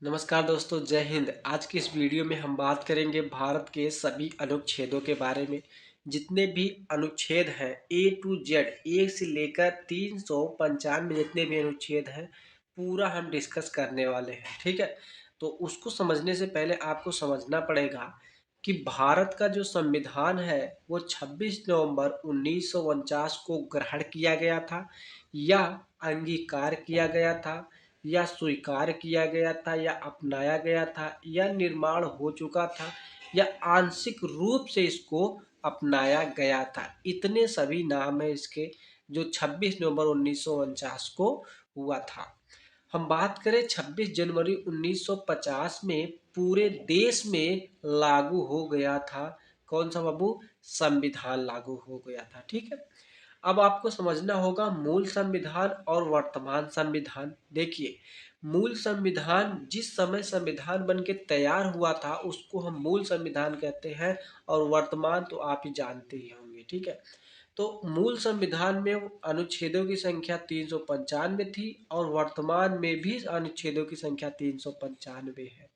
नमस्कार दोस्तों, जय हिंद। आज की इस वीडियो में हम बात करेंगे भारत के सभी अनुच्छेदों के बारे में। जितने भी अनुच्छेद हैं ए टू जेड, एक से लेकर 395 जितने भी अनुच्छेद हैं, पूरा हम डिस्कस करने वाले हैं। ठीक है, तो उसको समझने से पहले आपको समझना पड़ेगा कि भारत का जो संविधान है वो 26 नवंबर 1949 को ग्रहण किया गया था, या अंगीकार किया गया था, या स्वीकार किया गया था, या अपनाया गया था, या निर्माण हो चुका था, या आंशिक रूप से इसको अपनाया गया था। इतने सभी नाम है इसके, जो 26 नवंबर 1949 को हुआ था। हम बात करें 26 जनवरी 1950 में पूरे देश में लागू हो गया था। कौन सा बाबू? संविधान लागू हो गया था। ठीक है, अब आपको समझना होगा मूल संविधान और वर्तमान संविधान। देखिए, मूल संविधान जिस समय संविधान बन के तैयार हुआ था उसको हम मूल संविधान कहते हैं, और वर्तमान तो आप ही जानते ही होंगे। ठीक है, तो मूल संविधान में अनुच्छेदों की संख्या 395 थी, और वर्तमान में भी अनुच्छेदों की संख्या 395 है।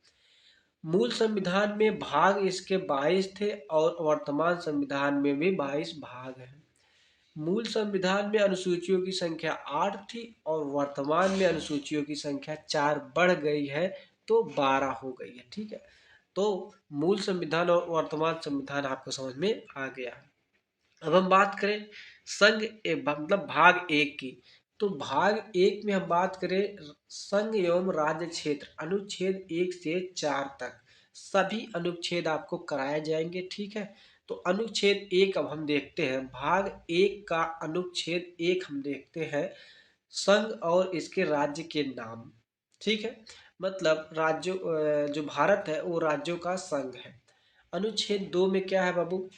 मूल संविधान में भाग इसके 22 थे, और वर्तमान संविधान में भी 22 भाग हैं। मूल संविधान में अनुसूचियों की संख्या 8 थी, और वर्तमान में अनुसूचियों की संख्या 4 बढ़ गई है, तो 12 हो गई है। ठीक है, तो मूल संविधान और वर्तमान संविधान आपको समझ में आ गया। अब हम बात करें मतलब भाग एक की। तो भाग एक में हम बात करें संघ एवं राज्य क्षेत्र, अनुच्छेद 1 से 4 तक सभी अनुच्छेद आपको कराए जाएंगे। ठीक है, तो अनुच्छेद एक अब हम देखते हैं। भाग एक का अनुच्छेद एक हम देखते हैं, संघ और इसके राज्य के नाम। ठीक है, मतलब राज्यों जो भारत है वो राज्यों का संघ है। अनुच्छेद दो में क्या है बाबू?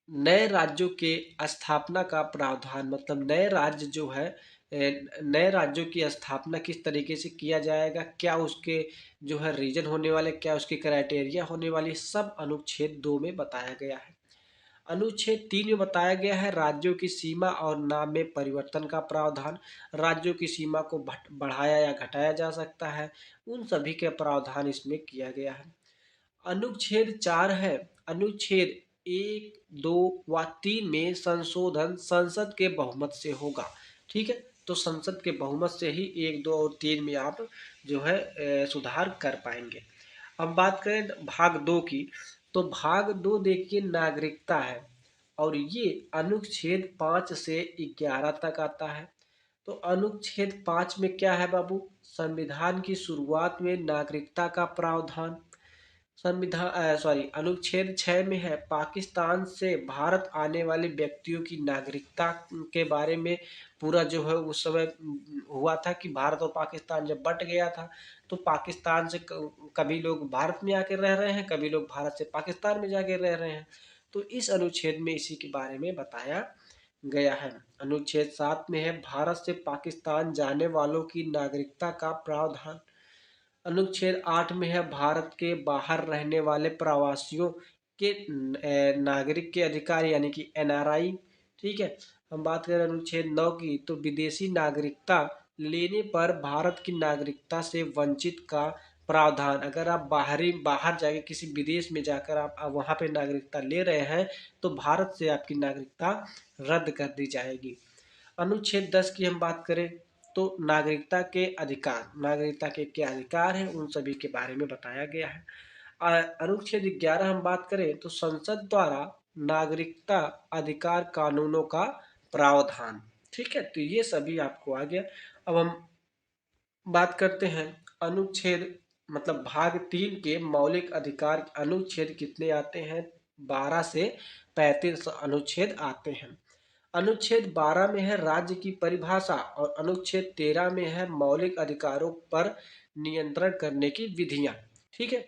नए राज्यों के स्थापना का प्रावधान, मतलब नए राज्य जो है, नए राज्यों की स्थापना किस तरीके से किया जाएगा, क्या उसके जो है रीजन होने वाले, क्या उसकी क्राइटेरिया होने वाली, सब अनुच्छेद दो में बताया गया है। अनुच्छेद तीन में बताया गया है राज्यों की सीमा और नाम में परिवर्तन का प्रावधान। राज्यों की सीमा को बढ़ाया या घटाया जा सकता है, उन सभी के प्रावधान इसमें किया गया है। अनुच्छेद चार है, अनुच्छेद एक, दो व तीन में संशोधन संसद के बहुमत से होगा। ठीक है, तो संसद के बहुमत से ही एक, दो और तीन में आप जो है सुधार कर पाएंगे। अब बात करें भाग दो की, तो भाग दो देखिए नागरिकता है, और ये अनुच्छेद 5 से 11 तक आता है। तो अनुच्छेद 5 में क्या है बाबू? संविधान की शुरुआत में नागरिकता का प्रावधान। अनुच्छेद 6 में है पाकिस्तान से भारत आने वाले व्यक्तियों की नागरिकता के बारे में। पूरा जो है उस समय हुआ था कि भारत और पाकिस्तान जब बट गया था, तो पाकिस्तान से कभी लोग भारत में आकर रह रहे हैं, कभी लोग भारत से पाकिस्तान में जाकर रह रहे हैं। तो इस अनुच्छेद में इसी के बारे में बताया गया है। अनुच्छेद 7 में है भारत से पाकिस्तान जाने वालों की नागरिकता का प्रावधान। अनुच्छेद 8 में है भारत के बाहर रहने वाले प्रवासियों के नागरिक के अधिकार, यानी कि एनआरआई। ठीक है, हम बात करें अनुच्छेद 9 की, तो विदेशी नागरिकता लेने पर भारत की नागरिकता से वंचित का प्रावधान। अगर आप बाहर जाके किसी विदेश में जाकर आप वहाँ पे नागरिकता ले रहे हैं, तो भारत से आपकी नागरिकता रद्द कर दी जाएगी। अनुच्छेद 10 की हम बात करें, तो नागरिकता के अधिकार, नागरिकता के क्या अधिकार हैं उन सभी के बारे में बताया गया है। अनुच्छेद 11 हम बात करें, तो संसद द्वारा नागरिकता अधिकार कानूनों का प्रावधान। ठीक है, तो ये सभी आपको आ गया। अब हम बात करते हैं अनुच्छेद मतलब भाग तीन के मौलिक अधिकार। अनुच्छेद कितने आते हैं? 12 से 35 अनुच्छेद आते हैं। अनुच्छेद 12 में है राज्य की परिभाषा, और अनुच्छेद 13 में है मौलिक अधिकारों पर नियंत्रण करने की विधियां। ठीक है,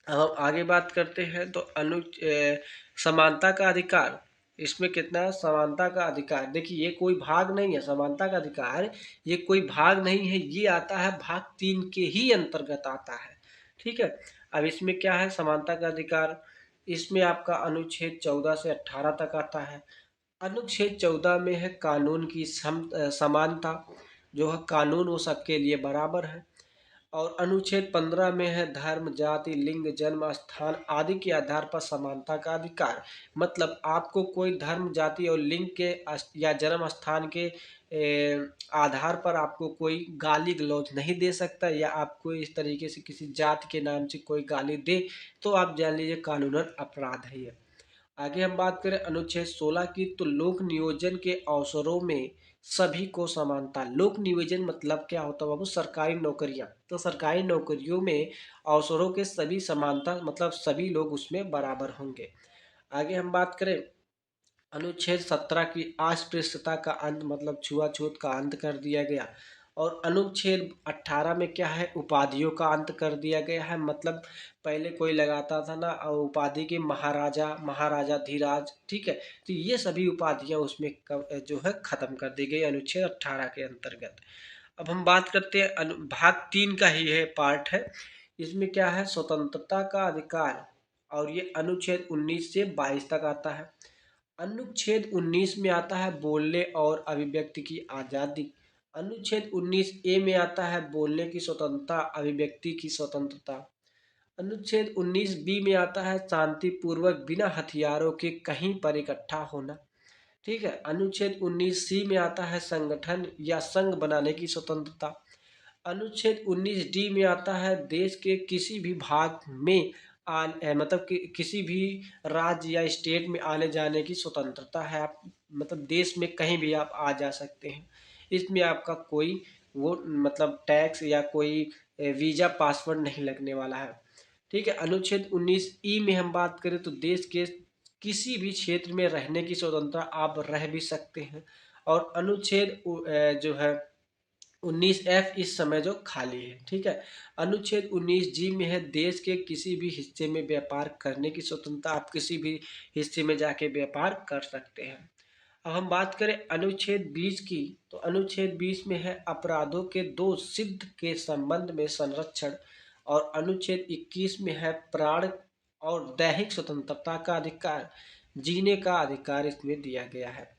अब हम आगे बात करते हैं, तो समानता का अधिकार। इसमें कितना है? समानता का अधिकार, देखिए ये कोई भाग नहीं है। समानता का अधिकार ये कोई भाग नहीं है, ये आता है भाग तीन के ही अंतर्गत आता है। ठीक है, अब इसमें क्या है समानता का अधिकार? इसमें आपका अनुच्छेद 14 से 18 तक आता है। अनुच्छेद 14 में है कानून की समानता, जो है कानून वो सबके लिए बराबर है। और अनुच्छेद 15 में है धर्म, जाति, लिंग, जन्म स्थान आदि के आधार पर समानता का अधिकार। मतलब आपको कोई धर्म, जाति और लिंग के या जन्म स्थान के आधार पर आपको कोई गाली गलौज नहीं दे सकता, या आपको इस तरीके से किसी जाति के नाम से कोई गाली दे तो आप जान लीजिए कानूनन अपराध है ये। आगे हम बात करें अनुच्छेद 16 की, तो लोक नियोजन के अवसरों में सभी को समानता। लोक नियोजन मतलब क्या होता है बाबू? सरकारी नौकरियां। तो सरकारी नौकरियों में अवसरों के सभी समानता, मतलब सभी लोग उसमें बराबर होंगे। आगे हम बात करें अनुच्छेद 17 की, अस्पृश्यता का अंत, मतलब छुआछूत का अंत कर दिया गया। और अनुच्छेद 18 में क्या है? उपाधियों का अंत कर दिया गया है। मतलब पहले कोई लगाता था ना और उपाधि के महाराजा, महाराजा धीराज, ठीक है, तो ये सभी उपाधियां उसमें जो है खत्म कर दी गई अनुच्छेद 18 के अंतर्गत। अब हम बात करते हैं भाग 3 का ही है पार्ट है। इसमें क्या है? स्वतंत्रता का अधिकार, और ये अनुच्छेद 19 से 22 तक आता है। अनुच्छेद 19 में आता है बोलने और अभिव्यक्ति की आज़ादी। अनुच्छेद 19 ए में आता है बोलने की स्वतंत्रता, अभिव्यक्ति की स्वतंत्रता। अनुच्छेद 19 बी में आता है शांतिपूर्वक बिना हथियारों के कहीं पर इकट्ठा होना। ठीक है। अनुच्छेद 19 सी में आता है संगठन या संघ बनाने की स्वतंत्रता। अनुच्छेद 19 डी में आता है देश के किसी भी भाग में मतलब कि किसी भी राज्य या स्टेट में आने जाने की स्वतंत्रता है। आप मतलब देश में कहीं भी आप आ जा सकते हैं। इसमें आपका कोई वो मतलब टैक्स या कोई वीज़ा पासवर्ड नहीं लगने वाला है। ठीक है। अनुच्छेद 19 ई में हम बात करें तो देश के किसी भी क्षेत्र में रहने की स्वतंत्रता, आप रह भी सकते हैं। और अनुच्छेद जो है 19F इस समय जो खाली है। ठीक है। अनुच्छेद 19G में है देश के किसी भी हिस्से में व्यापार करने की स्वतंत्रता, आप किसी भी हिस्से में जाके व्यापार कर सकते हैं। अब हम बात करें अनुच्छेद 20 की, तो अनुच्छेद 20 में है अपराधों के दोष सिद्ध के संबंध में संरक्षण। और अनुच्छेद 21 में है प्राण और दैहिक स्वतंत्रता का अधिकार, जीने का अधिकार इसमें दिया गया है।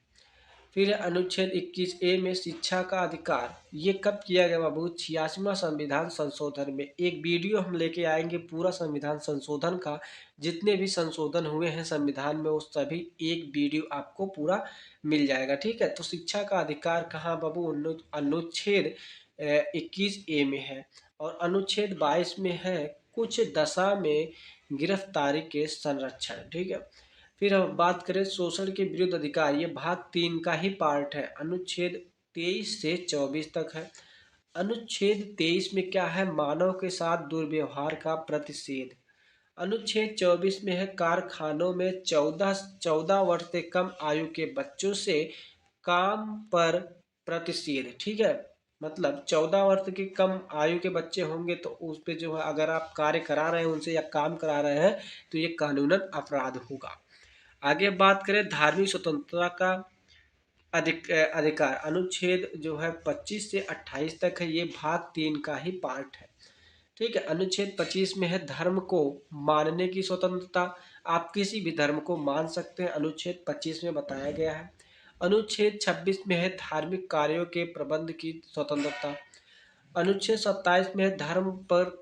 फिर अनुच्छेद 21 ए में शिक्षा का अधिकार। ये कब किया गया बाबू? 86वां संविधान संशोधन में। एक वीडियो हम लेके आएंगे पूरा संविधान संशोधन का, जितने भी संशोधन हुए हैं संविधान में वो सभी एक वीडियो आपको पूरा मिल जाएगा। ठीक है। तो शिक्षा का अधिकार कहाँ बाबू? अनुच्छेद 21 ए में है। और अनुच्छेद 22 में है कुछ दशा में गिरफ्तारी के संरक्षण। ठीक है। फिर हम बात करें शोषण के विरुद्ध अधिकार, ये भाग 3 का ही पार्ट है। अनुच्छेद 23 से 24 तक है। अनुच्छेद 23 में क्या है? मानव के साथ दुर्व्यवहार का प्रतिषेध। अनुच्छेद 24 में है कारखानों में 14 वर्ष से कम आयु के बच्चों से काम पर प्रतिषेध। ठीक है। मतलब 14 वर्ष के कम आयु के बच्चे होंगे तो उस पे जो है अगर आप कार्य करा रहे हैं उनसे या काम करा रहे हैं तो ये कानूनन अपराध होगा। आगे बात करें धार्मिक स्वतंत्रता का अधिकार, अनुच्छेद जो है 25 से 28 तक है। ये भाग 3 का ही पार्ट है। ठीक है। अनुच्छेद 25 में है धर्म को मानने की स्वतंत्रता, आप किसी भी धर्म को मान सकते हैं, अनुच्छेद 25 में बताया गया है। अनुच्छेद 26 में है धार्मिक कार्यों के प्रबंध की स्वतंत्रता। अनुच्छेद 27 में है धर्म पर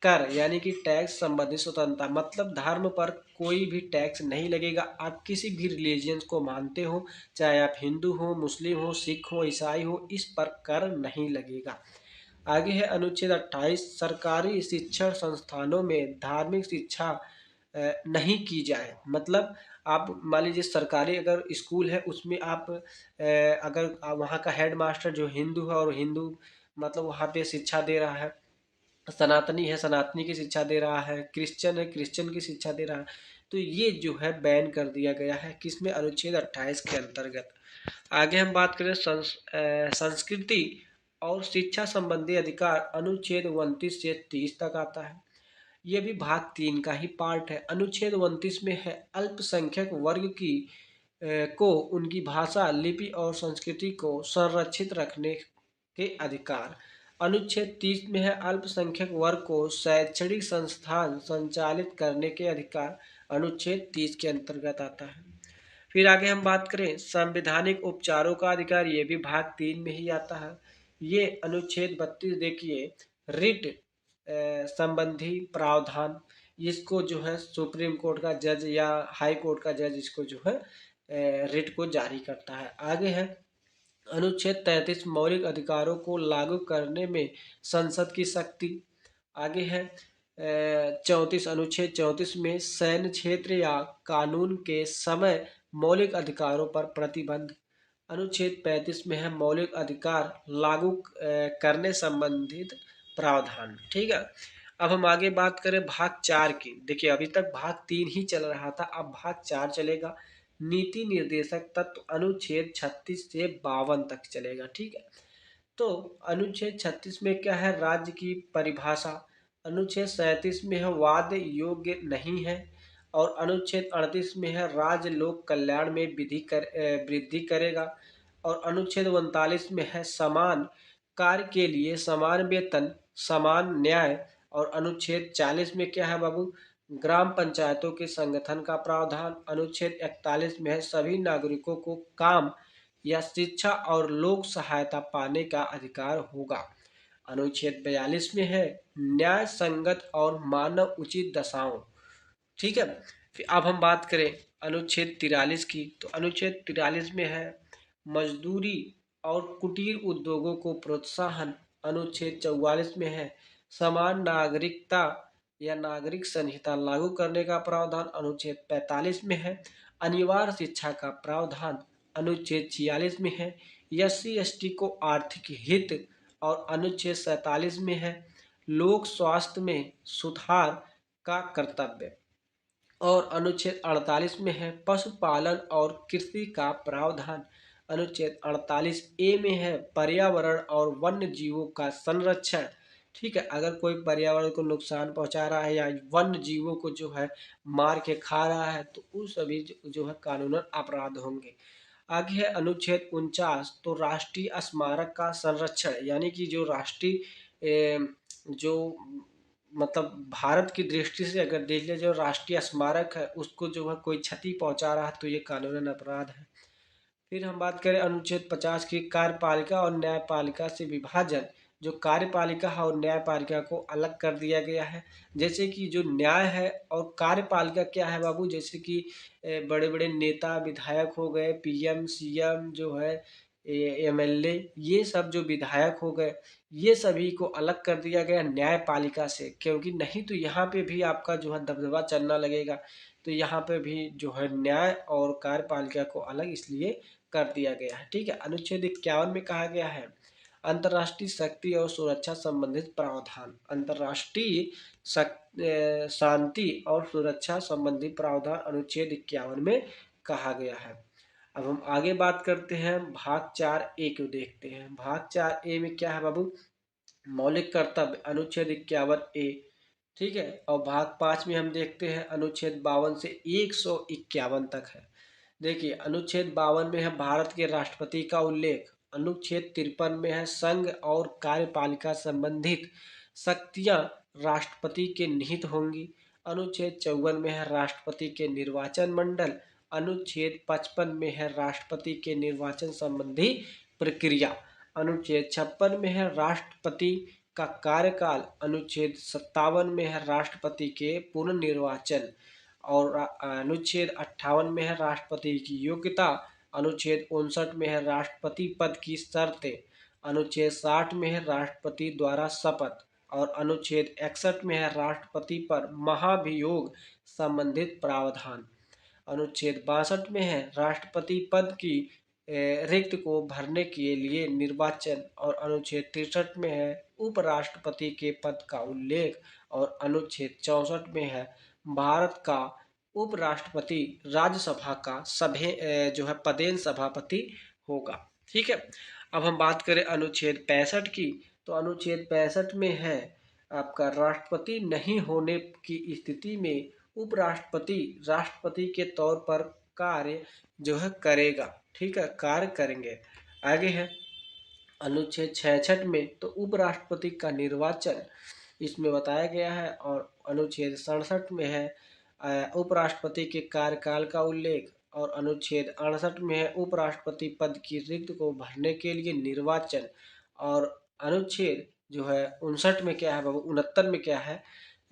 कर यानी कि टैक्स संबंधित स्वतंत्रता, मतलब धर्म पर कोई भी टैक्स नहीं लगेगा। आप किसी भी रिलीजियन को मानते हो, चाहे आप हिंदू हो, मुस्लिम हो, सिख हो, ईसाई हो, इस पर कर नहीं लगेगा। आगे है अनुच्छेद 28, सरकारी शिक्षण संस्थानों में धार्मिक शिक्षा नहीं की जाए। मतलब आप मान लीजिए सरकारी अगर स्कूल है उसमें आप अगर वहाँ का हेड मास्टर जो हिंदू है और हिंदू मतलब वहाँ पे शिक्षा दे रहा है, सनातनी है सनातनी की शिक्षा दे रहा है, क्रिश्चियन है क्रिश्चियन की शिक्षा दे रहा है, तो ये जो है बैन कर दिया गया है किसमें? अनुच्छेद 28 के अंतर्गत। आगे हम बात करें संस्कृति और शिक्षा संबंधी अधिकार, अनुच्छेद 29 से 30 तक आता है। ये भी भाग 3 का ही पार्ट है। अनुच्छेद 29 में है अल्पसंख्यक वर्ग की को उनकी भाषा, लिपि और संस्कृति को संरक्षित रखने के अधिकार। अनुच्छेद 30 में है अल्पसंख्यक वर्ग को शैक्षणिक संस्थान संचालित करने के अधिकार, अनुच्छेद 30 के अंतर्गत आता है। फिर आगे हम बात करें संवैधानिक उपचारों का अधिकार, ये भी भाग 3 में ही आता है। ये अनुच्छेद 32 देखिए, रिट संबंधी प्रावधान, इसको जो है सुप्रीम कोर्ट का जज या हाई कोर्ट का जज इसको जो है रिट को जारी करता है। आगे है अनुच्छेद 33 मौलिक अधिकारों को लागू करने में संसद की शक्ति। आगे है 34 अनुच्छेद 34 में सैन्य क्षेत्र या कानून के समय मौलिक अधिकारों पर प्रतिबंध। अनुच्छेद 35 में है मौलिक अधिकार लागू करने संबंधित प्रावधान। ठीक है, अब हम आगे बात करें भाग 4 की। देखिए अभी तक भाग 3 ही चल रहा था, अब भाग 4 चलेगा। नीति निर्देशक तत्व अनुच्छेद 36 से 52 तक चलेगा। ठीक है, तो अनुच्छेद 36 में क्या है, राज्य की परिभाषा। अनुच्छेद 37 में है वाद योग्य नहीं है। और अनुच्छेद 38 में है राज्य लोक कल्याण में वृद्धि करेगा। और अनुच्छेद 39 में है समान कार्य के लिए समान वेतन समान न्याय। और अनुच्छेद 40 में क्या है बाबू, ग्राम पंचायतों के संगठन का प्रावधान। अनुच्छेद 41 में है सभी नागरिकों को काम या शिक्षा और लोक सहायता पाने का अधिकार होगा। अनुच्छेद 42 में है न्याय संगत और मानव उचित दशाओं। ठीक है, फिर अब हम बात करें अनुच्छेद 43 की, तो अनुच्छेद 43 में है मजदूरी और कुटीर उद्योगों को प्रोत्साहन। अनुच्छेद 44 में है समान नागरिकता या नागरिक संहिता लागू करने का प्रावधान। अनुच्छेद 45 में है अनिवार्य शिक्षा का प्रावधान। अनुच्छेद 46 में है SC ST को आर्थिक हित। और अनुच्छेद 47 में है लोक स्वास्थ्य में सुधार का कर्तव्य। और अनुच्छेद 48 में है पशुपालन और कृषि का प्रावधान। अनुच्छेद 48A में है पर्यावरण और वन्य जीवों का संरक्षण। ठीक है, अगर कोई पर्यावरण को नुकसान पहुंचा रहा है या वन्य जीवों को जो है मार के खा रहा है तो उस सभी जो है कानूनन अपराध होंगे। आगे है अनुच्छेद 49, तो राष्ट्रीय स्मारक का संरक्षण, यानी कि जो राष्ट्रीय जो मतलब भारत की दृष्टि से अगर देख लिया, जो राष्ट्रीय स्मारक है उसको जो है कोई क्षति पहुंचा रहा है तो ये कानूनन अपराध है। फिर हम बात करें अनुच्छेद 50 की, कार्यपालिका और न्यायपालिका से विभाजन। जो कार्यपालिका है और न्यायपालिका को अलग कर दिया गया है। जैसे कि जो न्याय है और कार्यपालिका क्या है बाबू, जैसे कि बड़े बड़े नेता विधायक हो गए, PM CM जो है MLA, ये सब जो विधायक हो गए, ये सभी को अलग कर दिया गया न्यायपालिका से, क्योंकि नहीं तो यहाँ पे भी आपका जो है दबदबा चलना लगेगा। तो यहाँ पे भी जो है न्याय और कार्यपालिका को अलग इसलिए कर दिया गया है। ठीक है, अनुच्छेद 51 में कहा गया है अंतर्राष्ट्रीय शक्ति और सुरक्षा संबंधित प्रावधान। अंतर्राष्ट्रीय शांति और सुरक्षा संबंधी प्रावधान अनुच्छेद 51 में कहा गया है। अब हम आगे बात करते हैं भाग 4A को देखते हैं। भाग 4A में क्या है बाबू, मौलिक कर्तव्य अनुच्छेद 51A। ठीक है, और भाग 5 में हम देखते हैं अनुच्छेद 52 से 151 तक है। देखिए अनुच्छेद 52 में है भारत के राष्ट्रपति का उल्लेख। अनुच्छेद 53 में है संघ और कार्यपालिका संबंधित शक्तियां राष्ट्रपति के निहित होंगी। अनुच्छेद 54 में है राष्ट्रपति के निर्वाचन मंडल। अनुच्छेद 55 में है राष्ट्रपति के निर्वाचन संबंधी प्रक्रिया। अनुच्छेद 56 में है राष्ट्रपति का कार्यकाल। अनुच्छेद 57 में है राष्ट्रपति के पुनर्निर्वाचन। और अनुच्छेद 58 में है राष्ट्रपति की योग्यता। अनुच्छेद 59 में है राष्ट्रपति पद की शर्तें। अनुच्छेद 60 में है राष्ट्रपति द्वारा शपथ। और अनुच्छेद 61 में है राष्ट्रपति पर महाभियोग संबंधित प्रावधान। अनुच्छेद 62 में है राष्ट्रपति पद की रिक्त को भरने के लिए निर्वाचन। और अनुच्छेद 63 में है उपराष्ट्रपति के पद का उल्लेख। और अनुच्छेद 64 में है भारत का उपराष्ट्रपति राज्यसभा का जो है पदेन सभापति होगा। ठीक है, अब हम बात करें अनुच्छेद 65 की, तो अनुच्छेद 65 में है आपका राष्ट्रपति नहीं होने की स्थिति में उपराष्ट्रपति राष्ट्रपति के तौर पर कार्य जो है करेगा। ठीक है, कार्य करेंगे। आगे है अनुच्छेद 66 में, तो उपराष्ट्रपति का निर्वाचन इसमें बताया गया है। और अनुच्छेद 67 में है उपराष्ट्रपति के कार्यकाल का उल्लेख। और अनुच्छेद 68 में है उपराष्ट्रपति पद की रिक्त को भरने के लिए निर्वाचन। और अनुच्छेद जो है 59 में क्या है बाबू, 69 में क्या है,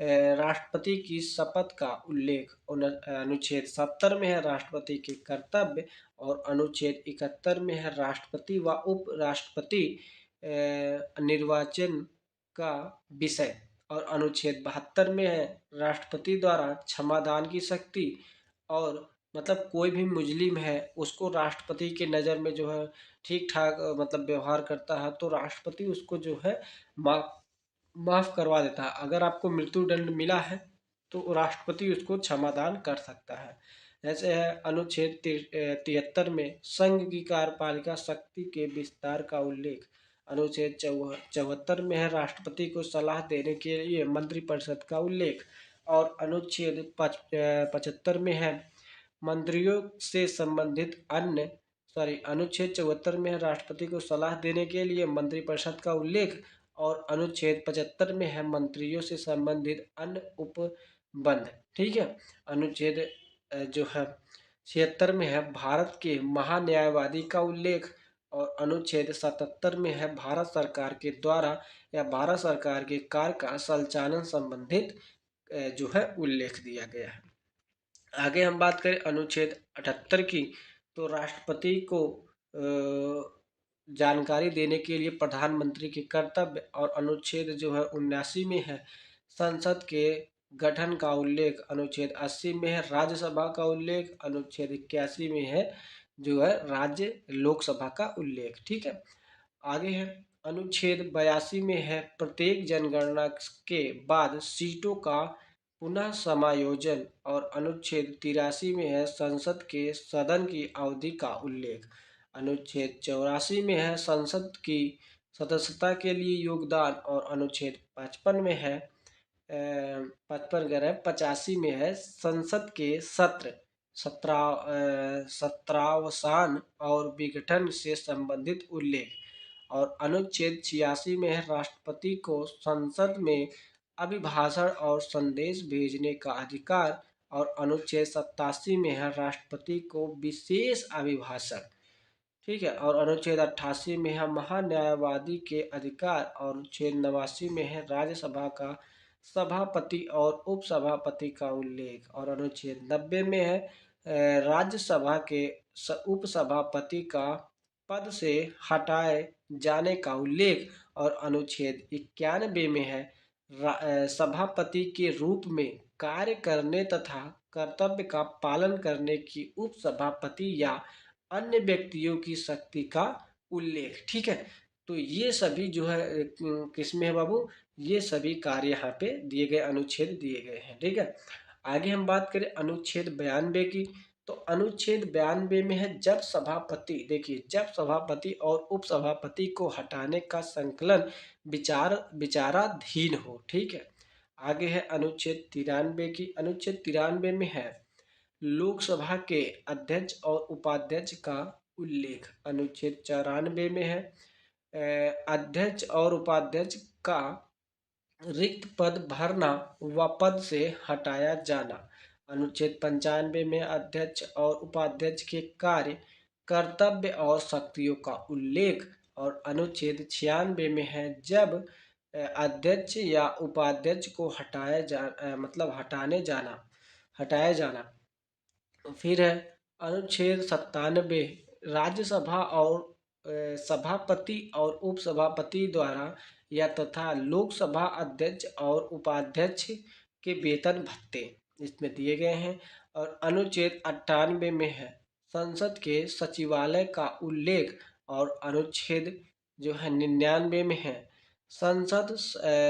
राष्ट्रपति की शपथ का उल्लेख। अनुच्छेद 70 में है राष्ट्रपति के कर्तव्य, और अनुच्छेद 71 में है राष्ट्रपति व उपराष्ट्रपति निर्वाचन का विषय, और अनुच्छेद 72 में है राष्ट्रपति द्वारा क्षमादान की शक्ति। और मतलब कोई भी मुजरिम है उसको राष्ट्रपति के नज़र में जो है ठीक ठाक मतलब व्यवहार करता है तो राष्ट्रपति उसको जो है माफ माफ करवा देता है। अगर आपको मृत्यु दंड मिला है तो राष्ट्रपति उसको क्षमादान कर सकता है। जैसे है अनुच्छेद 73 में संघ की कार्यपालिका शक्ति के विस्तार का उल्लेख। अनुच्छेद 74 में है राष्ट्रपति को सलाह देने के लिए मंत्रिपरिषद का उल्लेख। और अनुच्छेद 75 में है मंत्रियों से संबंधित अन्य अनुच्छेद 74 में है राष्ट्रपति को सलाह देने के लिए मंत्रिपरिषद का उल्लेख। और अनुच्छेद 75 में है मंत्रियों से संबंधित अन्य उपबंध। ठीक है। अनुच्छेद जो है 76 में है भारत के महान्यायवादी का उल्लेख। और अनुच्छेद 77 में है भारत सरकार के द्वारा या भारत सरकार के कार्य का संचालन संबंधित जो है उल्लेख दिया गया है। आगे हम बात करें अनुच्छेद 78 की, तो राष्ट्रपति को जानकारी देने के लिए प्रधानमंत्री के कर्तव्य। और अनुच्छेद जो है 79 में है संसद के गठन का उल्लेख। अनुच्छेद 80 में है राज्यसभा का उल्लेख। अनुच्छेद 81 में है जो है राज्य लोकसभा का उल्लेख। ठीक है। आगे है अनुच्छेद 82 में है प्रत्येक जनगणना के बाद सीटों का पुनः समायोजन। और अनुच्छेद 83 में है संसद के सदन की अवधि का उल्लेख। अनुच्छेद 84 में है संसद की सदस्यता के लिए योगदान। और अनुच्छेद 55 में है 85 में है संसद के सत्र सत्रावसान और विघटन से संबंधित उल्लेख। और अनुच्छेद 86 में है राष्ट्रपति को संसद में अभिभाषण और संदेश भेजने का अधिकार। और अनुच्छेद 87 में है राष्ट्रपति को विशेष अभिभाषण। ठीक है। और अनुच्छेद 88 में है महान्यायवादी के अधिकार। और अनुच्छेद 89 में है राज्यसभा का सभापति और उपसभापति का उल्लेख। और अनुच्छेद 90 में है राज्यसभा के उपसभापति का पद से हटाए जाने का उल्लेख। और अनुच्छेद 91 में है सभापति के रूप में कार्य करने तथा कर्तव्य का पालन करने की उपसभापति या अन्य व्यक्तियों की शक्ति का उल्लेख। ठीक है। तो ये सभी जो है किसमें है बाबू, ये सभी कार्य यहाँ पे दिए गए अनुच्छेद दिए गए हैं। ठीक है। आगे हम बात करें अनुच्छेद 92 की, तो अनुच्छेद 92 में है जब सभापति, देखिए जब सभापति और उपसभापति को हटाने का संकलन विचाराधीन हो। ठीक है। आगे है अनुच्छेद 93 की। अनुच्छेद 93 में है लोकसभा के अध्यक्ष और उपाध्यक्ष का उल्लेख। अनुच्छेद 94 में है अध्यक्ष और उपाध्यक्ष का रिक्त पद भरना व पद से हटाया जाना। अनुच्छेद 95 में अध्यक्ष और उपाध्यक्ष के कार्य, कर्तव्य और शक्तियों का उल्लेख। और अनुच्छेद 96 में है जब अध्यक्ष या उपाध्यक्ष को मतलब हटाया जाना। फिर है अनुच्छेद 97 राज्यसभा और सभापति और उपसभापति द्वारा या तथा लोकसभा अध्यक्ष और उपाध्यक्ष के वेतन भत्ते इसमें दिए गए हैं। और अनुच्छेद 98 में है संसद के सचिवालय का उल्लेख। और अनुच्छेद जो है 99 में है संसद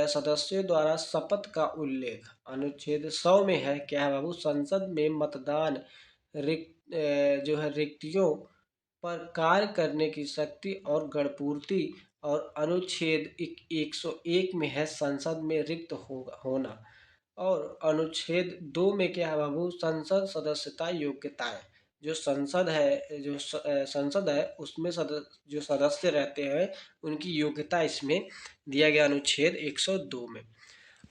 सदस्यों द्वारा शपथ का उल्लेख। अनुच्छेद 100 में है क्या है बाबू, संसद में मतदान जो है रिक्तियों पर कार्य करने की शक्ति और गणपूर्ति। और अनुच्छेद 101 में है संसद में रिक्त होना। और अनुच्छेद 2 में क्या है बाबू, संसद सदस्यता योग्यताएं। जो संसद है उसमें जो सदस्य रहते हैं उनकी योग्यता इसमें दिया गया अनुच्छेद 102 में।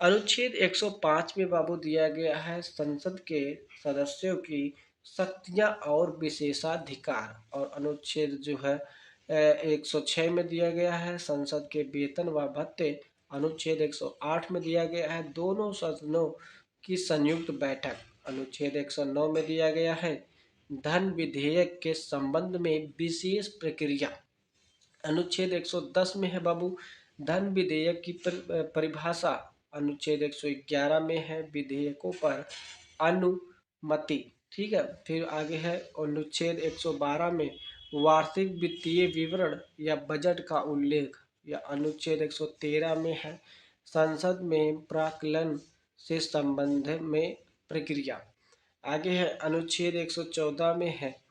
अनुच्छेद 105 में बाबू दिया गया है संसद के सदस्यों की शक्तियां और विशेषाधिकार। और अनुच्छेद जो है 106 में दिया गया है। संसद के वेतन व भत्ते अनुच्छेद 108 में दिया गया है। दोनों सदनों की संयुक्त बैठक अनुच्छेद 109 में दिया गया है। धन विधेयक के संबंध में विशेष प्रक्रिया अनुच्छेद 110 में है बाबू। धन विधेयक की परिभाषा अनुच्छेद 111 में है। विधेयकों पर अनुमति, ठीक है। फिर आगे है अनुच्छेद 112 में वार्षिक वित्तीय विवरण या बजट का उल्लेख, या अनुच्छेद 113 में है संसद में प्राक्कलन से संबंध में प्रक्रिया। आगे है अनुच्छेद 114 में है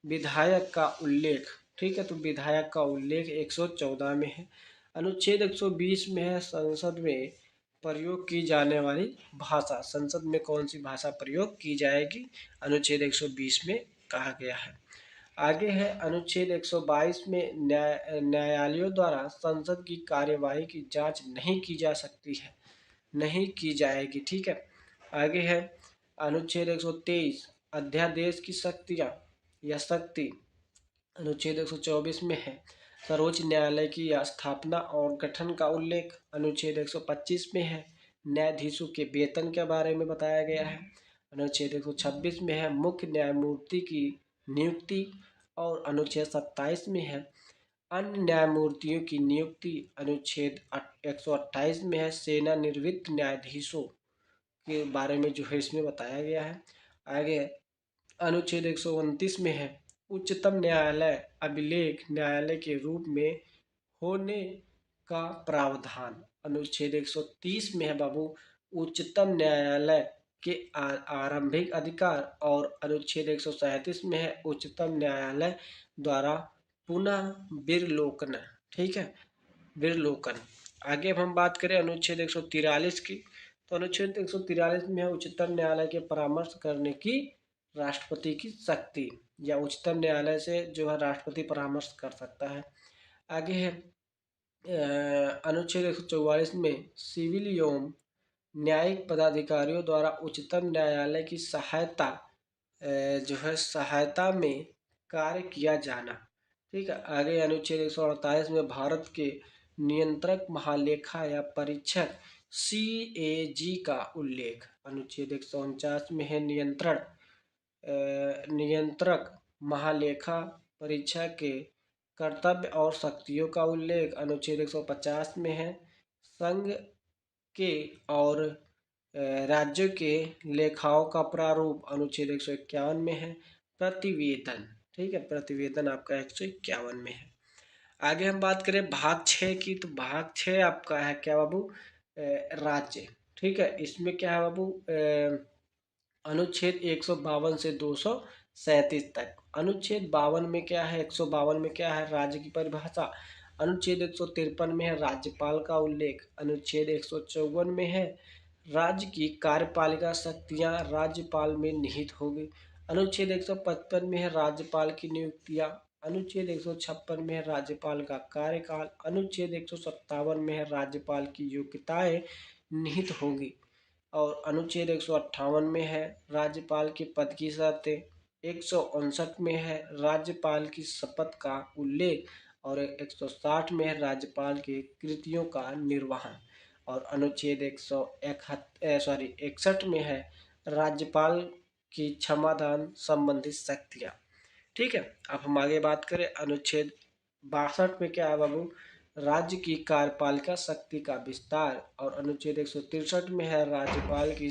विधायक का उल्लेख, ठीक है। तो विधायक का उल्लेख 114 में है। अनुच्छेद 120 में है संसद में प्रयोग की जाने वाली भाषा। संसद में कौन सी भाषा प्रयोग की जाएगी, अनुच्छेद 120 में कहा गया है। आगे है अनुच्छेद 122 में न्यायालयों द्वारा संसद की कार्यवाही की जांच नहीं की जा सकती है, नहीं की जाएगी, ठीक है। आगे है अनुच्छेद 123 अध्यादेश की शक्तियाँ या शक्ति। अनुच्छेद 124 में है सर्वोच्च न्यायालय की स्थापना और गठन का उल्लेख। अनुच्छेद 125 में है न्यायाधीशों के वेतन के बारे में बताया गया है। अनुच्छेद 126 में है मुख्य न्यायमूर्ति की नियुक्ति। और अनुच्छेद 27 में है अन्य न्यायमूर्तियों की नियुक्ति। अनुच्छेद 128 में है सेना निवृत्त न्यायाधीशों के बारे में जो है इसमें बताया गया है। आगे अनुच्छेद 129 में है उच्चतम न्यायालय अभिलेख न्यायालय के रूप में होने का प्रावधान। अनुच्छेद 130 में है बाबू उच्चतम न्यायालय के आरंभिक अधिकार। और अनुच्छेद 137 में है उच्चतम न्यायालय द्वारा पुनः विलोकन, ठीक है, विलोकन। आगे अब हम बात करें अनुच्छेद 143 की, तो अनुच्छेद 143 में है उच्चतम न्यायालय के परामर्श करने की राष्ट्रपति की शक्ति, या उच्चतम न्यायालय से जो है राष्ट्रपति परामर्श कर सकता है। आगे है अनुच्छेद 144 में सिविल एवं न्यायिक पदाधिकारियों द्वारा उच्चतम न्यायालय की सहायता जो है सहायता में कार्य किया जाना, ठीक है। आगे अनुच्छेद 148 में भारत के नियंत्रक महालेखा या परीक्षक CAG का उल्लेख। अनुच्छेद 149 में है नियंत्रक महालेखा परीक्षा के कर्तव्य और शक्तियों का उल्लेख। अनुच्छेद 150 में है संघ के और राज्यों के लेखाओं का प्रारूप। अनुच्छेद 151 में है प्रतिवेदन, ठीक है, प्रतिवेदन आपका 151 में है। आगे हम बात करें भाग 6 की, तो भाग 6 आपका है क्या बाबू, राज्य, ठीक है। इसमें क्या है बाबू, अनुच्छेद 152 से 237 तक। अनुच्छेद 52 में क्या है, 152 में क्या है राज्य की परिभाषा। अनुच्छेद 153 में है राज्यपाल का उल्लेख। अनुच्छेद 154 में है राज्य की कार्यपालिका शक्तियां राज्यपाल में निहित होगी। अनुच्छेद 155 में है राज्यपाल की नियुक्तियां। अनुच्छेद 156 में है राज्यपाल का कार्यकाल। अनुच्छेद 157 में है राज्यपाल की योग्यताएं निहित होगी। और अनुच्छेद 158 में है राज्यपाल के पद की शर्तें। 159 में है राज्यपाल की शपथ का उल्लेख। और 160 में है राज्यपाल की कृतियों का निर्वहन। और अनुच्छेद 61 में है राज्यपाल की क्षमादान संबंधित शक्तियाँ, ठीक है। अब हम आगे बात करें अनुच्छेद 62 में क्या है बाबू, राज्य की कार्यपालिका शक्ति का विस्तार। और अनुच्छेद 163 में है राज्यपाल की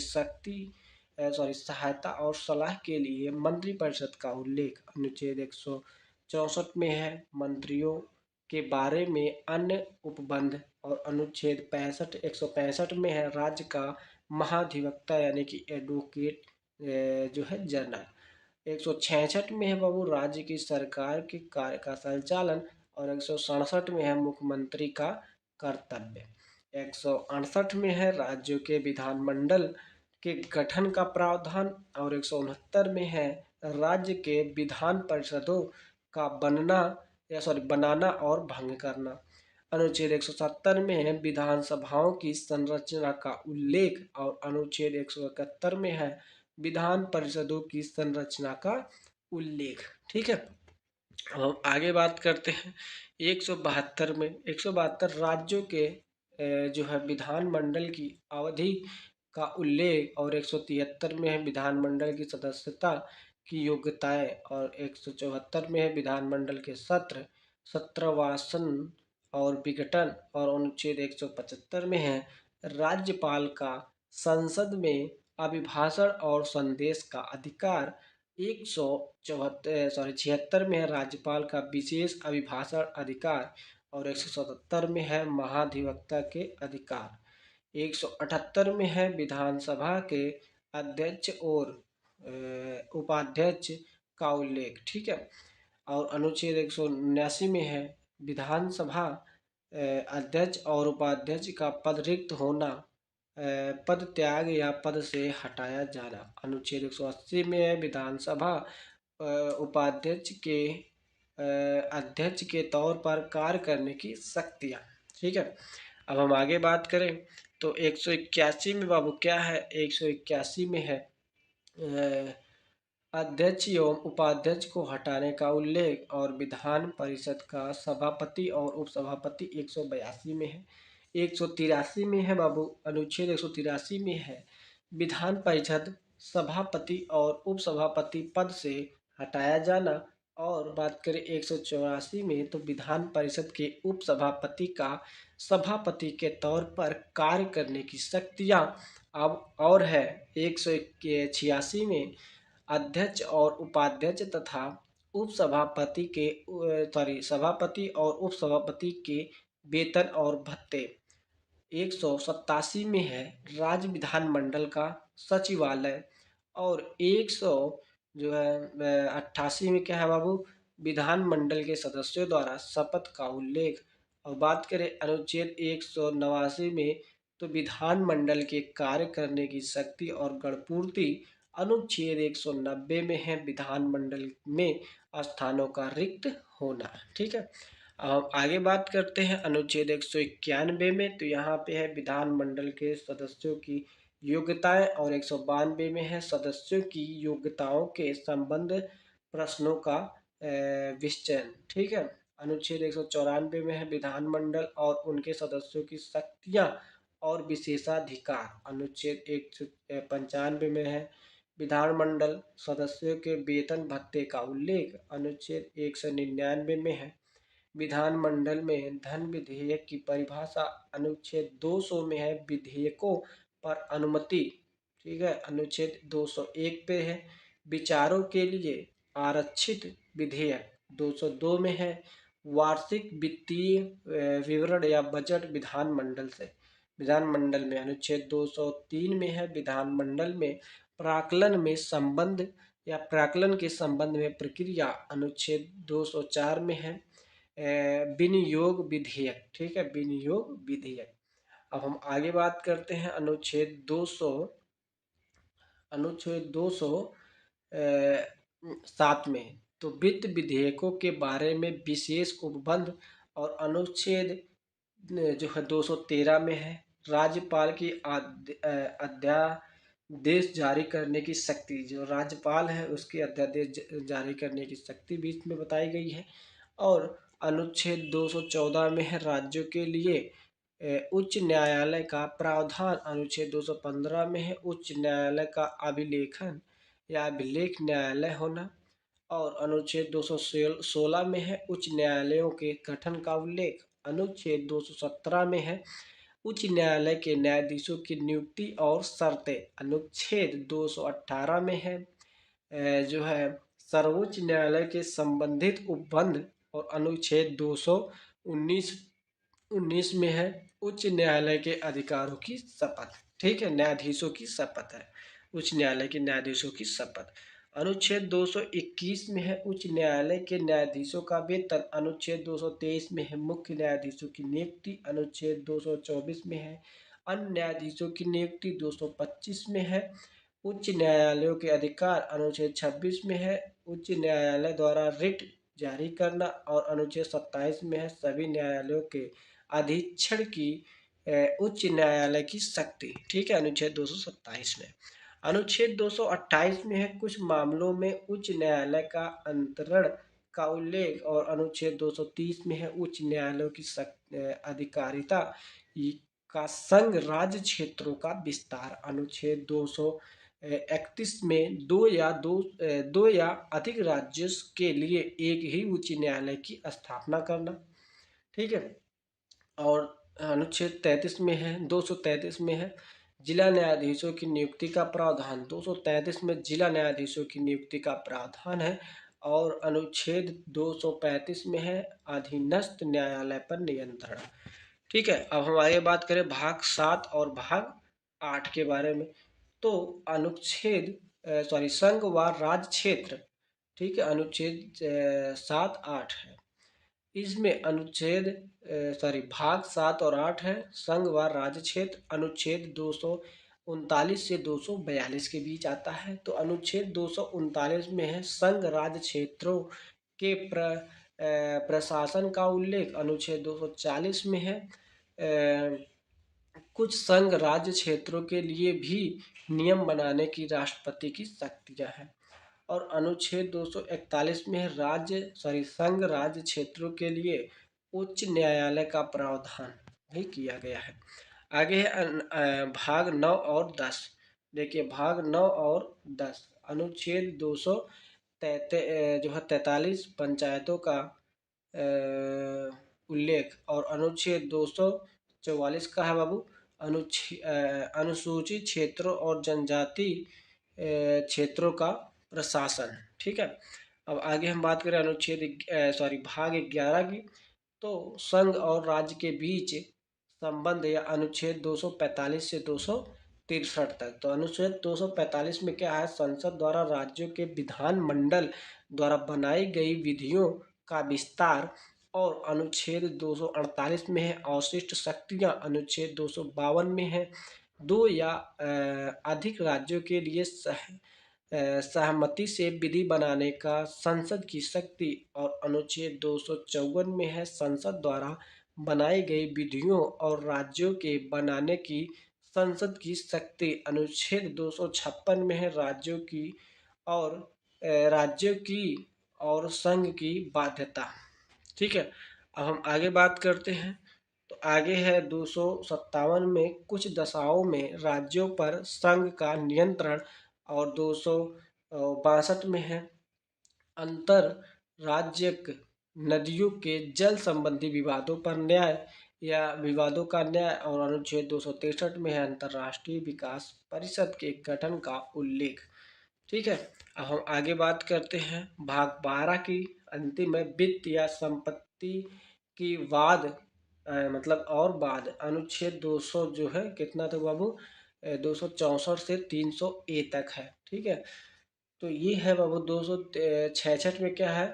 सहायता और सलाह के लिए मंत्रिपरिषद का उल्लेख। अनुच्छेद 164 में है मंत्रियों के बारे में अन्य उपबंध। और अनुच्छेद 165 में है राज्य का महाधिवक्ता यानी कि एडवोकेट जो है जनरल। 166 में है बाबू राज्य की सरकार के कार्य का संचालन। और 167 में है मुख्यमंत्री का कर्तव्य। 168 में है राज्यों के विधानमंडल के गठन का प्रावधान। और 169 में है राज्य के विधान परिषदों का बनाना और भंग करना। अनुच्छेद 170 में है विधानसभाओं की संरचना का उल्लेख। और अनुच्छेद 171 में है विधान परिषदों की संरचना का उल्लेख, ठीक है। अब हम आगे बात करते हैं 172 में 172 राज्यों के जो है विधानमंडल की अवधि का उल्लेख, और 173 में है विधानमंडल की सदस्यता की योग्यताएं, और 174 में है विधानमंडल के सत्रवासन और विघटन, और अनुच्छेद 175 में है राज्यपाल का संसद में अभिभाषण और संदेश का अधिकार। 76 में है राज्यपाल का विशेष अभिभाषण अधिकार, और 177 में है महाधिवक्ता के अधिकार। 178 में है विधानसभा के अध्यक्ष और उपाध्यक्ष का उल्लेख, ठीक है। और अनुच्छेद 179 में है विधानसभा अध्यक्ष और उपाध्यक्ष का पद रिक्त होना, पद त्याग या पद से हटाया जाना। अनुच्छेद 180 में है विधानसभा उपाध्यक्ष के अध्यक्ष के तौर पर कार्य करने की शक्तियाँ, ठीक है। अब हम आगे बात करें तो 181 में बाबू क्या है, 181 में है अध्यक्ष एवं उपाध्यक्ष को हटाने का उल्लेख, और विधान परिषद का सभापति और उपसभापति 182 में है। 183 में है बाबू, अनुच्छेद 183 में है विधान परिषद सभापति और उपसभापति पद से हटाया जाना। और बात करें 184 में तो विधान परिषद के उपसभापति का सभापति के तौर पर कार्य करने की शक्तियाँ अब और है। 186 में अध्यक्ष और उपाध्यक्ष तथा उपसभापति के सभापति और उपसभापति के वेतन और भत्ते। 187 में है राज्य विधानमंडल का सचिवालय, और 100 जो है 88 में क्या है बाबू, विधानमंडल के सदस्यों द्वारा शपथ का उल्लेख। और बात करें अनुच्छेद 189 में तो विधानमंडल के कार्य करने की शक्ति और गणपूर्ति। अनुच्छेद 190 में है विधानमंडल में स्थानों का रिक्त होना, ठीक है। अब हम आगे बात करते हैं अनुच्छेद 191 में, तो यहाँ पे है विधानमंडल के सदस्यों की योग्यताएं, और 192 में है सदस्यों की योग्यताओं के संबंध प्रश्नों का विवेचन, ठीक है। अनुच्छेद 194 में है विधानमंडल और उनके सदस्यों की शक्तियां और विशेषाधिकार। अनुच्छेद 195 में है विधानमंडल सदस्यों के वेतन भत्ते का उल्लेख। अनुच्छेद 199 में है विधानमंडल में धन विधेयक की परिभाषा। अनुच्छेद 200 में है विधेयकों पर अनुमति, ठीक है। अनुच्छेद 201 पे है विचारों के लिए आरक्षित विधेयक। 202 में है वार्षिक वित्तीय विवरण या बजट विधानमंडल में। अनुच्छेद 203 में है विधानमंडल में प्राक्कलन में संबंध या प्राक्कलन के संबंध में प्रक्रिया। अनुच्छेद 204 में है विनियोग विधेयक, ठीक है, विनियोग विधेयक। अब हम आगे बात करते हैं अनुच्छेद 207 में तो वित्त विधेयकों के बारे में विशेष उपबंध। और अनुच्छेद जो है 213 में है राज्यपाल की अध्यादेश जारी करने की शक्ति। जो राज्यपाल है उसकी अध्यादेश जारी करने की शक्ति भी इसमें बताई गई है। और अनुच्छेद 214 में है राज्यों के लिए उच्च न्यायालय का प्रावधान। अनुच्छेद 215 में है उच्च न्यायालय का अभिलेखन या अभिलेख न्यायालय होना। और अनुच्छेद 216 में है उच्च न्यायालयों के गठन का उल्लेख। अनुच्छेद 217 में है उच्च न्यायालय के न्यायाधीशों की नियुक्ति और शर्तें। अनुच्छेद 218 में है जो है सर्वोच्च न्यायालय के संबंधित उपबंध। और अनुच्छेद 219 में है उच्च न्यायालय के अधिकारों की शपथ, ठीक है, न्यायाधीशों की शपथ है, उच्च न्यायालय के न्यायाधीशों की शपथ। अनुच्छेद 221 में है उच्च न्यायालय के न्यायाधीशों का वेतन। अनुच्छेद 223 में है मुख्य न्यायाधीशों की नियुक्ति। अनुच्छेद 224 में है अन्य न्यायाधीशों की नियुक्ति। 225 में है उच्च न्यायालयों के अधिकार। अनुच्छेद 26 में है उच्च न्यायालय द्वारा रिट जारी करना। और अनुच्छेद 27 में है सभी न्यायालयों के अधीक्षण की उच्च न्यायालय की शक्ति, ठीक है, अनुच्छेद 227 में। अनुच्छेद 228 में है कुछ मामलों में उच्च न्यायालय का अंतरण का उल्लेख, और अनुच्छेद 230 में है उच्च न्यायालयों की अधिकारिता का संघ राज्य क्षेत्रों का विस्तार। अनुच्छेद 231 में दो या अधिक राज्यों के लिए एक ही उच्च न्यायालय की स्थापना करना। ठीक है। और अनुच्छेद 33 में है 233 में है जिला न्यायाधीशों की नियुक्ति का प्रावधान। 233 में जिला न्यायाधीशों की नियुक्ति का प्रावधान है। और अनुच्छेद 235 में है अधीनस्थ न्यायालय पर नियंत्रण। ठीक है। अब हम आगे बात करें भाग 7 और भाग 8 के बारे में। तो अनुच्छेद संघ व राज्य क्षेत्र। ठीक है। अनुच्छेद 7, 8 है। इसमें अनुच्छेद भाग 7 और 8 है संघ व राज्य क्षेत्र। अनुच्छेद 239 से 242 के बीच आता है। तो अनुच्छेद 239 में है संघ राज्य क्षेत्रों के प्रशासन का उल्लेख। अनुच्छेद 240 में है कुछ संघ राज्य क्षेत्रों के लिए भी नियम बनाने की राष्ट्रपति की शक्तियां हैं। और अनुच्छेद 241 में संघ राज्य क्षेत्रों के लिए उच्च न्यायालय का प्रावधान भी किया गया है। आगे है भाग 9 और 10। देखिए भाग 9 और 10 अनुच्छेद 243 पंचायतों का उल्लेख। और अनुच्छेद 244 का है बाबू अनुसूचित क्षेत्रों और जनजाति क्षेत्रों का प्रशासन। ठीक है। अब आगे हम बात करें अनुच्छेद भाग 11 की। तो संघ और राज्य के बीच संबंध या अनुच्छेद 245 से 263 तक। तो अनुच्छेद 245 में क्या है, संसद द्वारा राज्यों के विधान मंडल द्वारा बनाई गई विधियों का विस्तार। और अनुच्छेद 248 में है अवशिष्ट शक्तियां। अनुच्छेद 252 में है दो या अधिक राज्यों के लिए सहमति से विधि बनाने का संसद की शक्ति। और अनुच्छेद 254 में है संसद द्वारा बनाई गई विधियों और राज्यों के बनाने की संसद की शक्ति। अनुच्छेद 256 में है राज्यों की और संघ की बाध्यता। ठीक है। अब हम आगे बात करते हैं। तो आगे है 257 में कुछ दशाओं में राज्यों पर संघ का नियंत्रण। और 262 में है अंतर राज्यिक नदियों के जल संबंधी विवादों पर न्याय या विवादों का न्याय। और अनुच्छेद 263 में है अंतर्राष्ट्रीय विकास परिषद के गठन का उल्लेख। ठीक है। अब हम आगे बात करते हैं भाग 12 की। अंतिम है वित्त या संपत्ति की वाद बाद अनुच्छेद 200 जो है कितना था बाबू 264 से 300 तक है। ठीक है। तो ये है बाबू 266 में क्या है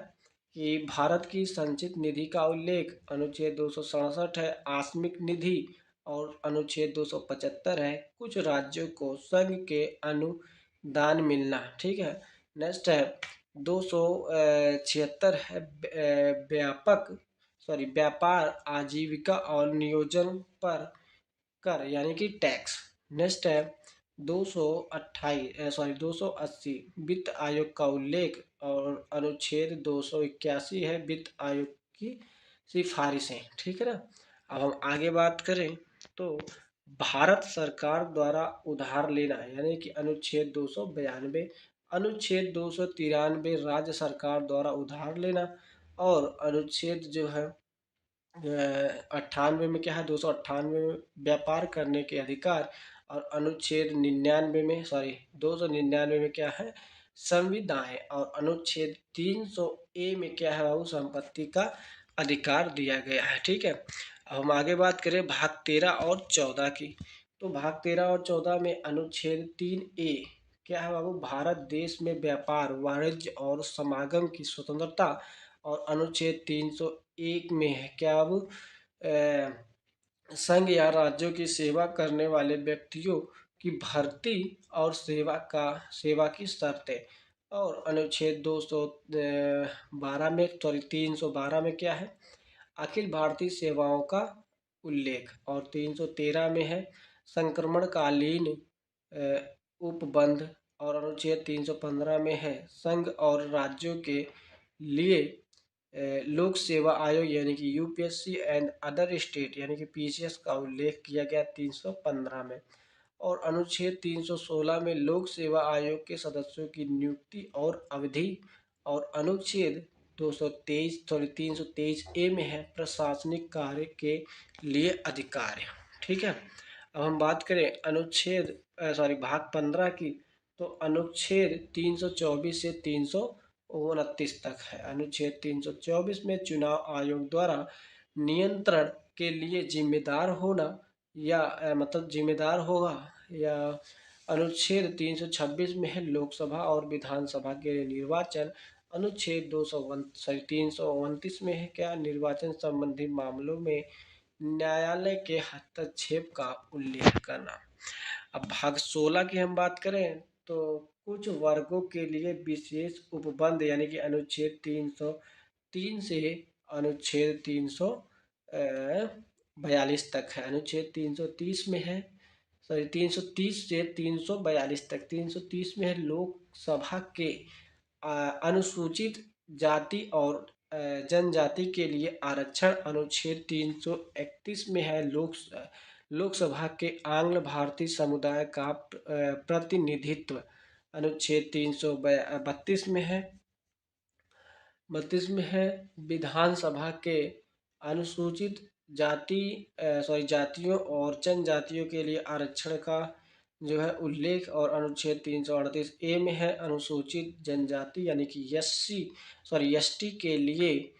कि भारत की संचित निधि का उल्लेख। अनुच्छेद 267 है आकस्मिक निधि। और अनुच्छेद 275 है कुछ राज्यों को संघ के अनुदान मिलना। ठीक है। नेक्स्ट है 276 है व्यापार आजीविका और नियोजन पर कर यानी कि टैक्स। नेक्स्ट है 280 वित्त आयोग का उल्लेख। और अनुच्छेद 281 है वित्त आयोग की सिफारिशें। ठीक है ना। अब हम आगे बात करें तो भारत सरकार द्वारा उधार लेना यानी कि अनुच्छेद 292। अनुच्छेद 293 राज्य सरकार द्वारा उधार लेना। और अनुच्छेद जो है 98 में क्या है 298 में व्यापार करने के अधिकार। और अनुच्छेद 299 में क्या है संविदाएं। और अनुच्छेद 300 में क्या है वो संपत्ति का अधिकार दिया गया है। ठीक है। अब हम आगे बात करें भाग 13 और 14 की। तो भाग 13 और 14 में अनुच्छेद 3 क्या है बाबू भारत देश में व्यापार वाणिज्य और समागम की स्वतंत्रता। और अनुच्छेद 301 में है क्या बाबू संघ या राज्यों की सेवा करने वाले व्यक्तियों की भर्ती और सेवा की शर्तें। और अनुच्छेद 212 में 312 में क्या है अखिल भारतीय सेवाओं का उल्लेख। और 313 में है संक्रमणकालीन उपबंध। और अनुच्छेद 315 में है संघ और राज्यों के लिए लोक सेवा आयोग यानी कि यूपीएससी एंड अदर स्टेट यानी कि पीसीएस का उल्लेख किया गया 315 में। और अनुच्छेद 316 में लोक सेवा आयोग के सदस्यों की नियुक्ति और अवधि। और अनुच्छेद 323 ए में है प्रशासनिक कार्य के लिए अधिकार। ठीक है। अब हम बात करें अनुच्छेद भाग 15 की, तो अनुच्छेद 324 से 329 तक है। अनुच्छेद 324 में चुनाव आयोग द्वारा नियंत्रण के लिए जिम्मेदार होना या मतलब जिम्मेदार होगा। या अनुच्छेद 326 में है लोकसभा और विधानसभा के लिए निर्वाचन। अनुच्छेद 329 में है क्या, निर्वाचन संबंधी मामलों में न्यायालय के हस्तक्षेप का उल्लेख करना। अब भाग 16 की हम बात करें तो कुछ वर्गों के लिए विशेष उपबंध यानी कि अनुच्छेद 303 से अनुच्छेद 342 तक है। अनुच्छेद 330 में है 330 से 342 तक। 330 में है लोकसभा के अनुसूचित जाति और जनजाति के लिए आरक्षण। अनुच्छेद 331 में है लोकसभा के आंग्ल भारतीय समुदाय का प्रतिनिधित्व। अनुच्छेद 332 में है 32 में है विधानसभा के अनुसूचित जातियों और जनजातियों के लिए आरक्षण का जो है उल्लेख। और अनुच्छेद 338 ए में है अनुसूचित जनजाति यानी कि एसटी के लिए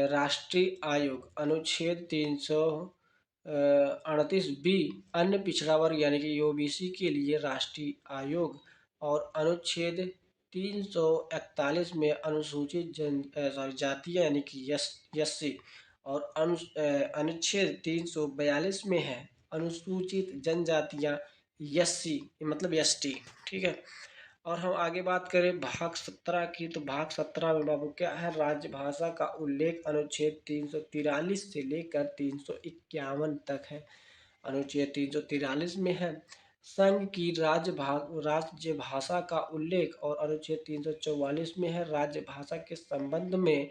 राष्ट्रीय आयोग। अनुच्छेद 338 बी अन्य पिछड़ा वर्ग यानी कि ओबीसी के लिए राष्ट्रीय आयोग। और अनुच्छेद 341 में अनुसूचित जाति यानी कि एससी। और अनुच्छेद 342 में है अनुसूचित जनजातियां एससी मतलब एसटी। ठीक है। और हम आगे बात करें भाग 17 की, तो भाग 17 में बाबू क्या है, राजभाषा का उल्लेख अनुच्छेद 343 से लेकर 351 तक है। अनुच्छेद 343 में है संघ की राज्य भाषा का उल्लेख। और अनुच्छेद 344 में है राज्य भाषा के संबंध में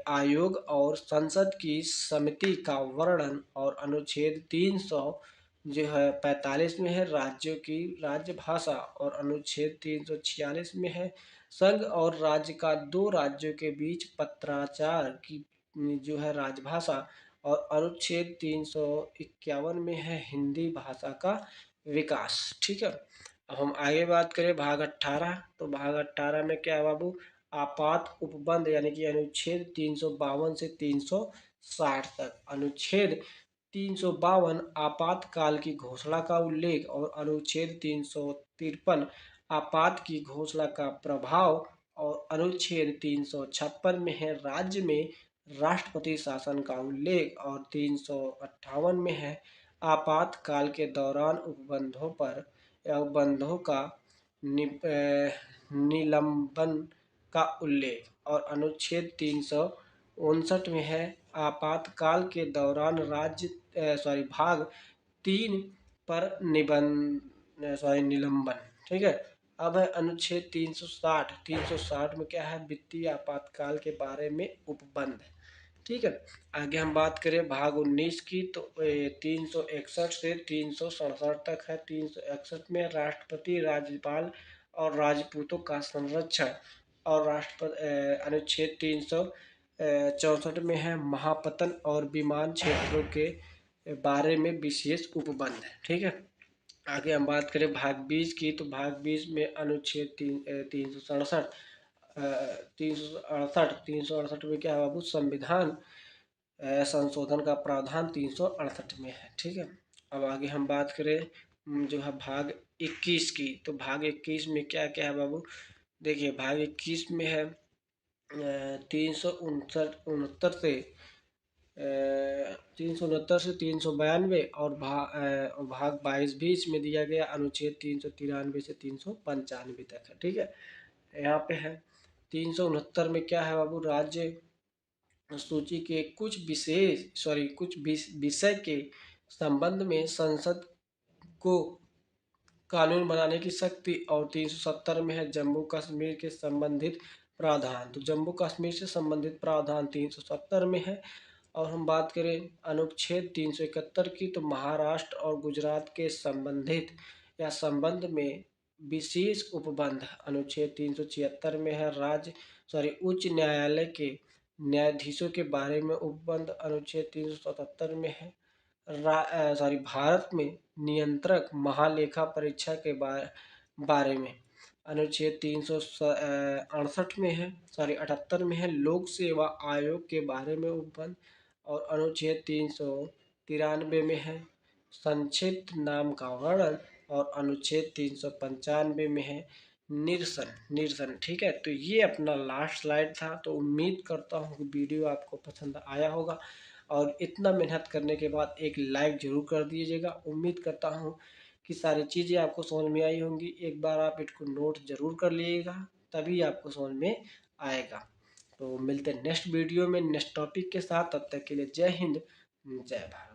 आयोग और संसद की समिति का वर्णन। और अनुच्छेद 345 में है राज्यों की राज्य भाषा। और अनुच्छेद 346 में है संघ और राज्य का दो राज्यों के बीच पत्राचार की जो है राजभाषा। और अनुच्छेद 351 में है हिंदी भाषा का विकास। ठीक है। अब हम आगे बात करें भाग 18, तो भाग 18 में क्या है बाबू, आपात उपबंध यानी कि अनुच्छेद 352 से 360 तक। अनुच्छेद 352 आपातकाल की घोषणा का उल्लेख। और अनुच्छेद 353 आपात की घोषणा का प्रभाव। और अनुच्छेद 356 में है राज्य में राष्ट्रपति शासन का उल्लेख। और 358 में है आपातकाल के दौरान उपबंधों का निलंबन का उल्लेख। और अनुच्छेद 359 में है आपातकाल के दौरान भाग 3 पर निलंबन। ठीक है। अब है अनुच्छेद 360 में क्या है, वित्तीय आपातकाल के बारे में उपबंध। ठीक है। आगे हम बात करें भाग 19 की, तो 361 से 367 तक है। 361 में राष्ट्रपति राज्यपाल और राजपूतों का संरक्षण। और अनुच्छेद 364 में है महापतन और विमान क्षेत्रों के बारे में विशेष उपबंध। ठीक है। आगे हम बात करें भाग 20 की, तो भाग 20 में अनुच्छेद 368 में क्या है बाबू, संविधान संशोधन का प्रावधान 368 में है। ठीक है। अब आगे हम बात करें जो है भाग 21 की, तो भाग 21 में क्या क्या है बाबू, देखिए भाग 21 में है 369 से 392 और भाग 22 भी इसमें दिया गया। अनुच्छेद 393 से 395 तक है। ठीक है। यहाँ पे है 369 में क्या है बाबू, राज्य सूची के कुछ विषय के संबंध में संसद को कानून बनाने की शक्ति। और 370 में है जम्मू कश्मीर के संबंधित प्रावधान, तो जम्मू कश्मीर से संबंधित प्रावधान 370 में है। और हम बात करें अनुच्छेद 371 की, तो महाराष्ट्र और गुजरात के संबंधित या संबंध में विशेष उपबंध अनुच्छेद 376 में है। उच्च न्यायालय के न्यायाधीशों के बारे में उपबंध अनुच्छेद 377 में है। भारत में नियंत्रक महालेखा परीक्षा के बारे में अनुच्छेद 368 में है, 78 में है। लोक सेवा आयोग के बारे में उपबंध और अनुच्छेद 393 में है, संक्षिप्त नाम का वर्णन। और अनुच्छेद 395 में है, निरसन। ठीक है, तो ये अपना लास्ट स्लाइड था। तो उम्मीद करता हूँ कि वीडियो आपको पसंद आया होगा और इतना मेहनत करने के बाद एक लाइक जरूर कर दीजिएगा। उम्मीद करता हूँ कि सारी चीज़ें आपको समझ में आई होंगी। एक बार आप इसको नोट जरूर कर लीजिएगा, तभी आपको समझ में आएगा। तो मिलते हैं नेक्स्ट वीडियो में नेक्स्ट टॉपिक के साथ। तब तक के लिए जय हिंद, जय भारत।